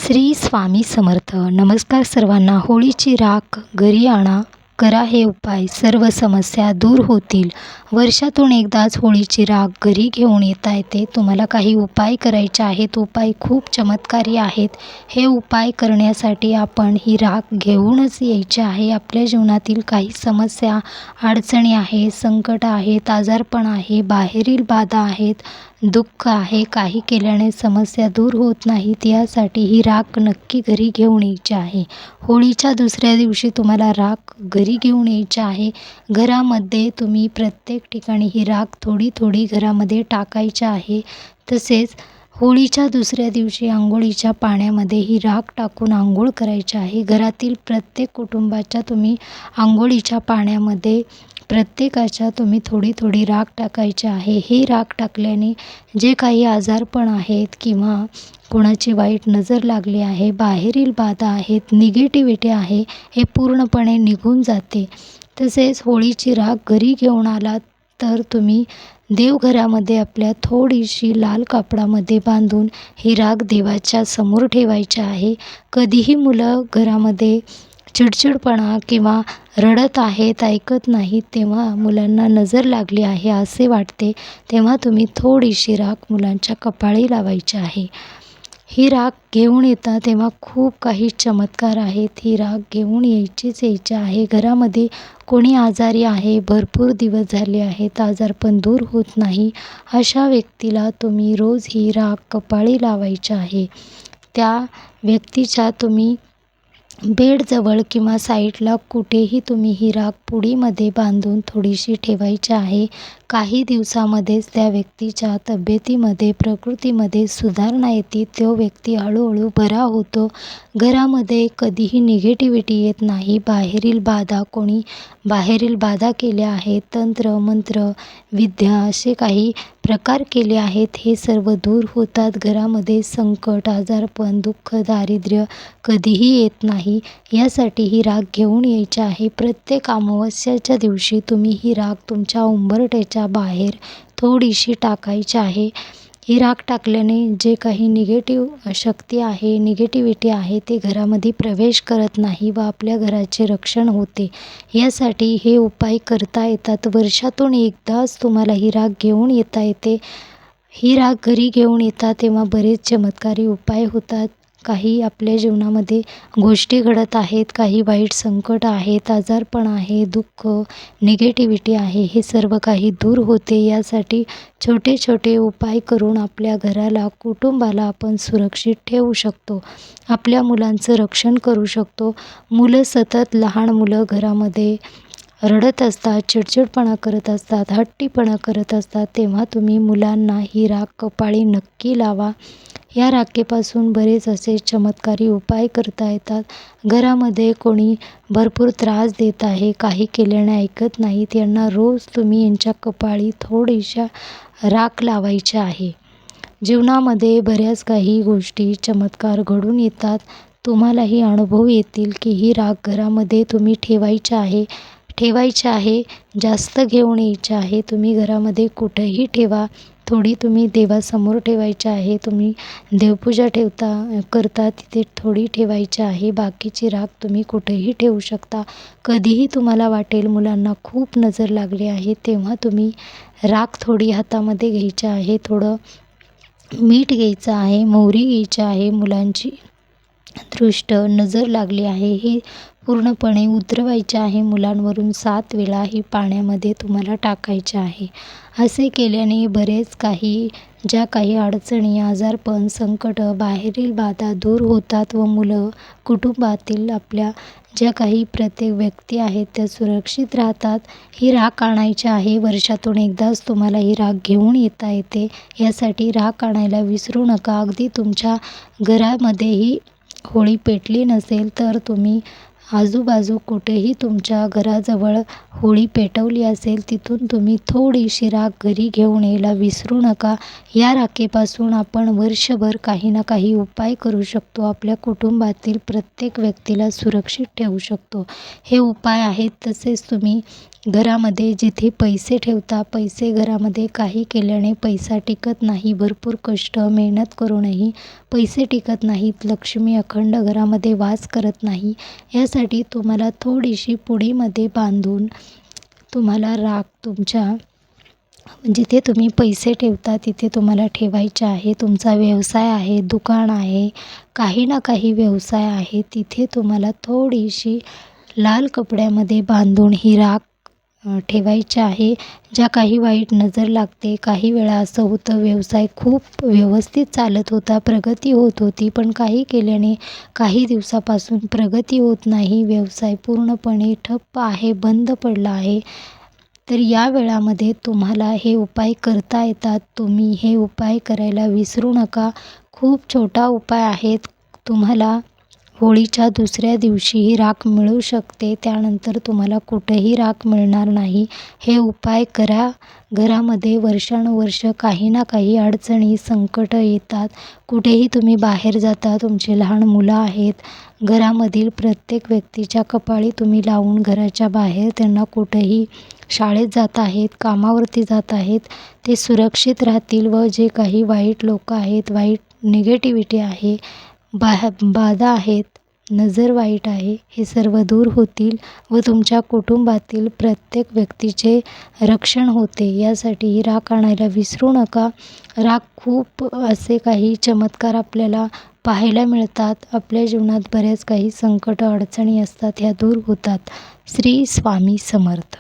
श्री स्वामी समर्थ. नमस्कार सर्वांना. होळीची राख घरी आणा, करा हे उपाय, सर्व समस्या दूर होतील. वर्षातून एकदाच होळीची राख घरी घेऊन येता येते. तुम्हाला काही उपाय करायचे आहेत. उपाय खूप चमत्कारी आहेत. हे उपाय करण्यासाठी आपण ही राख घेऊनच यायची आहे. आपल्या जीवनातील काही समस्या, अडचणी आहे, संकट आहेत, आजारपण आहे, बाहेरील बाधा आहेत, दुःख आहे, काही केल्याने समस्या दूर होत नाहीत, यासाठी ही राख नक्की घरी घेऊन यायची आहे. होळीच्या दुसऱ्या दिवशी तुम्हाला राख घरी घेऊन यायची आहे. घरामध्ये तुम्ही प्रत्येक ठिकाणी ही राख थोडी थोडी घरामध्ये टाकायची आहे. तसेच होळीच्या दुसऱ्या दिवशी अंघोळीच्या पाण्यामध्ये ही राख टाकून अंघोळ करायची आहे. घरातील प्रत्येक कुटुंबाच्या तुम्ही अंघोळीच्या पाण्यामध्ये प्रत्येकाच्या तुम्ही थोडी थोडी राख टाकायची आहे. ही राख टाकल्याने जे काही आजारपण आहेत किंवा कोणाची वाईट नजर लागली आहे, बाहेरील बाधा आहेत, निगेटिव्हिटी आहे, हे पूर्णपणे निघून जाते. तसेच होळीची राख घरी घेऊन आलात तर तुम्ही देवघरामध्ये आपल्या थोडीशी लाल कापडामध्ये बांधून ही राख देवाच्या समोर ठेवायची आहे. कधीही मुलं घरामध्ये चिडचिडपणा किंवा रडत आहेत, ऐकत नाहीत, तेव्हा मुलांना नजर लागली आहे असे वाटते, तेव्हा तुम्ही थोडीशी राख मुलांच्या कपाळी लावायची आहे. ही राख घेऊन येता तेव्हा खूप काही चमत्कार आहेत. ही राख घेऊन यायची आहे. घरामध्ये कोणी आजारी आहे, भरपूर दिवस झाले आहेत, आजारपण दूर होत नाही, अशा व्यक्तीला तुम्ही रोज ही राख कपाळी लावायची आहे. त्या व्यक्तीच्या तुम्ही बेडजवळ किंवा साईडला कुठेही तुम्ही ही राख पुडीमध्ये बांधून थोडीशी ठेवायची आहे. काही दिवसामध्येच त्या व्यक्तीच्या तब्येतीमध्ये, प्रकृतीमध्ये सुधारणा येते. तो व्यक्ती हळूहळू बरा होतो. घरामध्ये कधीही निगेटिव्हिटी येत नाही. बाहेरील बाधा केल्या आहेत, तंत्र मंत्र विद्या असे काही प्रकार केले आहेत, हे सर्व दूर होतात. घरामध्ये संकट, आजारपण, दुःख, दारिद्र्य कधीही येत नाही. यासाठी ही राख घेऊन यायची आहे. प्रत्येक अमावस्येच्या दिवशी तुम्ही ही राख तुमच्या उंबरठ्याच्या बाहेर थोडीशी टाकायची आहे. ही राख टाकल्याने जे काही निगेटिव्ह शक्ती आहे, निगेटिव्हिटी आहे, ते घरामध्ये प्रवेश करत नाही व आपल्या घराचे रक्षण होते. यासाठी हे उपाय करता येतात. वर्षातून एकदाच तुम्हाला ही राख घेऊन येता येते. ही राख घरी घेऊन येतात तेव्हा बरेच चमत्कारी उपाय होतात. काही आपल्या जीवनामध्ये गोष्टी घडत आहेत, काही वाईट संकट आहेत, आजारपण आहे, दुःख, निगेटिव्हिटी आहे, हे सर्व काही दूर होते. यासाठी छोटे छोटे उपाय करून आपल्या घराला, कुटुंबाला आपण सुरक्षित ठेवू शकतो. आपल्या मुलांचं रक्षण करू शकतो. लहान मुलं घरामध्ये रडत असतात, चिडचिडपणा करत असतात, हट्टीपणा करत असतात, तेव्हा तुम्ही मुलांना ही राख कपाळी नक्की लावा. या राखेपासून बरेच असे चमत्कारी उपाय करता येतात. घरामध्ये कोणी भरपूर त्रास देत आहे, काही केल्याने ऐकत नाहीत, यांना रोज तुम्ही यांच्या कपाळी थोडीशा राख लावायची आहे. जीवनामध्ये बऱ्याच काही गोष्टी चमत्कार घडून येतात. तुम्हालाही अनुभव येतील की ही राख घरामध्ये तुम्ही ठेवायची आहे. जास्त घेऊन यायची आहे. तुम्ही घरामध्ये कुठेही ठेवा. थोडी तुम्ही देवासमोर ठेवायची आहे. तुम्ही देवपूजा करता तिथे थोडी ठेवायची आहे. बाकीची राख तुम्ही कुठेही ठेवू शकता. कधीही तुम्हाला वाटेल मुलांना खूप नजर लागली आहे, तेव्हा तुम्ही राख थोडी हातामध्ये घ्यायची आहे. थोडं मीठ घ्यायचं आहे, मोहरी घ्यायची आहे. मुलांची दृष्ट नजर लागली आहे हे पूर्णपणे उतरवायचे आहे. मुलांवरून 7 वेळा ही पाण्यामध्ये तुम्हाला टाकायचे आहे. असे केल्याने बरेच काही ज्या काही अडचणी, आजारपण, संकट, बाहेरील बाधा दूर होतात व मुलं, कुटुंबातील आपल्या ज्या काही प्रत्येक व्यक्ती आहेत त्या सुरक्षित राहतात. ही राख आणायची आहे. वर्षातून एकदाच तुम्हाला ही राख घेऊन येता येते. यासाठी राख आणायला विसरू नका. अगदी तुमच्या घरामध्येही होळी पेटली नसेल तर तुम्ही आजूबाजू कुठेही तुमच्या घराजवळ होळी पेटवली असेल तिथून तुम्ही थोडीशी राख घरी घेऊन यायला विसरू नका. या राखेपासून आपण वर्षभर काही ना काही उपाय करू शकतो. आपल्या कुटुंबातील प्रत्येक व्यक्तीला सुरक्षित ठेवू शकतो. हे उपाय आहेत. तसेच तुम्ही घरामध्ये जिथे पैसे ठेवता, पैसे घरामध्ये काही केल्याने पैसा टिकत नाही. भरपूर कष्ट मेहनत करूनही पैसे टिकत नाहीत. लक्ष्मी अखंड घरामध्ये वास करत नाही. यासाठी तुम्हाला थोडीशी पुडीमध्ये बांधून तुम्हाला राख तुमच्या जिथे तुम्ही पैसे ठेवता तिथे तुम्हाला ठेवायचे आहे. तुमचा व्यवसाय आहे, दुकान आहे, काही ना काही व्यवसाय आहे, तिथे तुम्हाला थोडीशी लाल कपड्यामध्ये बांधून ही राख ठेवायची आहे. ज्या काही वाईट नजर लागते. काही वेळा असं होतं व्यवसाय खूप व्यवस्थित चालत होता, प्रगती होत होती, पण काही केल्याने काही दिवसापासून प्रगती होत नाही. व्यवसाय पूर्णपणे ठप्प आहे, बंद पडला आहे. तर या वेळामध्ये तुम्हाला हे उपाय करता येतात. तुम्ही हे उपाय करायला विसरू नका. खूप छोटा उपाय आहे. तुम्हाला होळीच्या दुसऱ्या दिवशी ही राख मिळू शकते. त्यानंतर तुम्हाला कुठेही राख मिळणार नाही. हे उपाय करा. घरामध्ये वर्षानुवर्ष काही ना काही अडचणी, संकट येतात. कुठेही तुम्ही बाहेर जाता, तुमचे लहान मुलं आहेत, घरामधील प्रत्येक व्यक्तीच्या कपाळी तुम्ही लावून घराच्या बाहेर त्यांना कुठेही शाळेत जात आहेत, कामावरती जात आहेत, ते सुरक्षित राहतील व जे काही वाईट लोक आहेत, वाईट निगेटिव्हिटी आहे, बाधा आहेत, नजर वाईट आहे, हे सर्व दूर होतील व तुमच्या कुटुंबातील प्रत्येक व्यक्तीचे रक्षण होते. यासाठी ही राख आणायला विसरू नका. राख खूप असे काही चमत्कार आपल्याला पाहायला मिळतात. आपल्या जीवनात बऱ्याच काही संकट अडचणी असतात, ह्या दूर होतात. श्री स्वामी समर्थ.